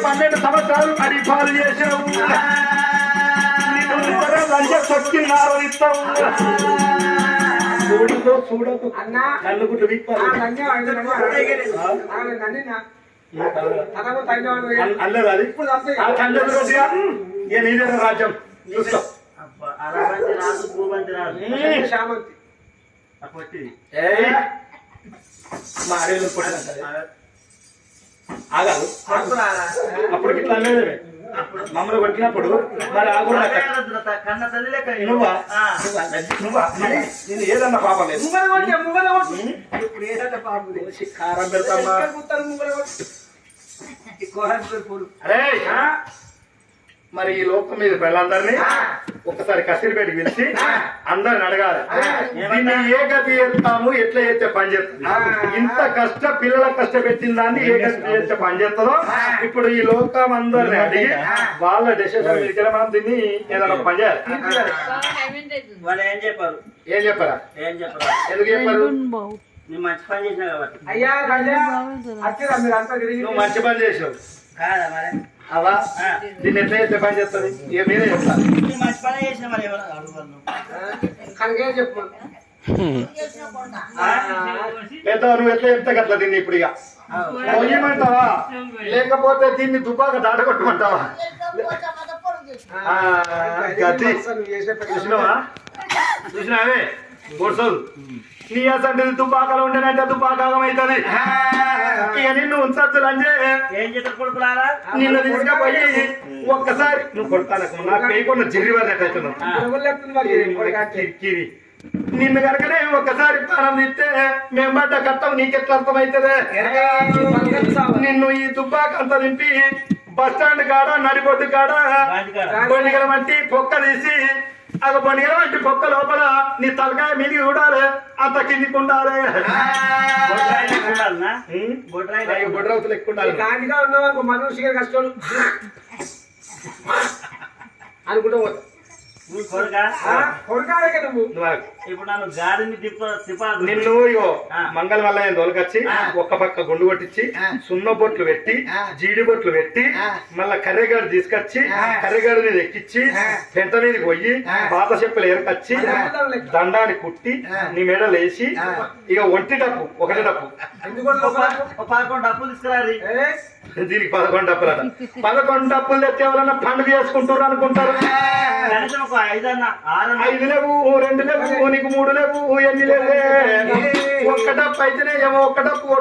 12 సంవత్సరాలు పరిపాలన చేసావు. లంచ తొక్కి ఆరోగిస్తావు. చూడకు చూడకు అన్నా కళ్ళు గుడ్లు అల్లదు అది నీదే రాజ్యం చూసుకో. ఆగాదు అప్పుడు ఇట్లా అనేది మమ్మల్ని కొట్టినప్పుడు మరి నువ్వా నేను ఏదన్నా పాపం లేదు. కారం పెడతామా అరే మరి ఈ లోకం మీద పిల్లలందరినీ ఒకసారి కసిరిపేటకి పిలిచి అందరిని అడగాలి దీన్ని ఏ గతి చేస్తాము, ఎట్లా చేస్తే పని చేస్తుంది. ఇంత పిల్లల కష్టపెట్టిన దాన్ని ఏ గతి చేస్తే పని చేస్తుందో ఇప్పుడు ఈ లోకం అందరిని అడిగి వాళ్ళ డెసిషన్ మీద మనం దీన్ని ఏదైనా పని చేయాలి. ఏం చెప్పారా ఎందుకు చెప్పారు? నువ్వు మంచి పని చేసినావు కాబట్టి. నువ్వు మంచి పని చేసావు అవా దీన్ని ఎట్లా చేస్తే పని చేస్తుంది ఇక మీరే చెప్తాను. మంచి పని చేసిన మరి చెప్పు పెద్ద నువ్వు ఎట్లా చెప్తే అట్లా దీన్ని ఇప్పుడు ఇక మొయ్యమంటావా లేకపోతే దీన్ని దుబ్బాక దాటగొట్టమంటావా? గతి చూసినావా చూసినావే గొడుసోదు నీ అసంటే దుబ్బాకలో ఉండేనంటే దుబ్బాకాగం అవుతుంది. ఇక నిన్ను ఉంచద్దు లంజే ఏం చేస్తారు కొడుకులారా నిన్ను తీసుకుపోయి ఒక్కసారి నువ్వు కొడతాను నాకు వేయకుండా జిర్రి వాళ్ళెట్టవుతున్నావు కిరి నిన్ను కనుకనే ఒక్కసారి ప్రాణం తీస్తే మేము పడ్డ కట్టం నీకెట్లా అర్థమవుతుంది? నిన్ను ఈ దుబ్బాక అంతా నింపి బస్ స్టాండ్ కాడ నడిబొడ్డు కాడ బొండిగల మట్టి పొక్క తీసి అది బొండిగల మట్టి పొక్క లోపల నీ తలకాయ మీది చూడాలి అంత కిందికి ఉండాలి. బొడ్రవుతులు ఎక్కువ ఉండాలి. దానిగా ఉన్నావు మనుషుగా కష్టాలు అనుకుంటూ ఇప్పుడు నన్ను గాడిని నిన్ను ఇగో మంగళ వల్ల దొలకొచ్చి ఒక్క పక్క గుండు కొట్టించి సున్న బొట్లు పెట్టి జీడి బొట్లు పెట్టి మళ్ళా కర్రెగాడు తీసుకొచ్చి కర్రెగాడు మీద ఎక్కించి పెంట మీదకి పోయి పాత చెప్పులు ఏరకొచ్చి దండాన్ని కుట్టి నీ మెడలు వేసి ఇక ఒంటి డప్పు ఒకటి డప్పు 11 డప్పులు తీసుకురాలి. దీనికి 11 డప్పులు అట 11 డప్పులు తెచ్చి ఎవరన్నా పండుగ చేసుకుంటారు అనుకుంటారు. 5 లేవు 2 లేవు నీకు 3 లేవు ఎన్ని లేవు ఒక్క డప్పు అయితేనే ఏమో ఒక్క డప్పు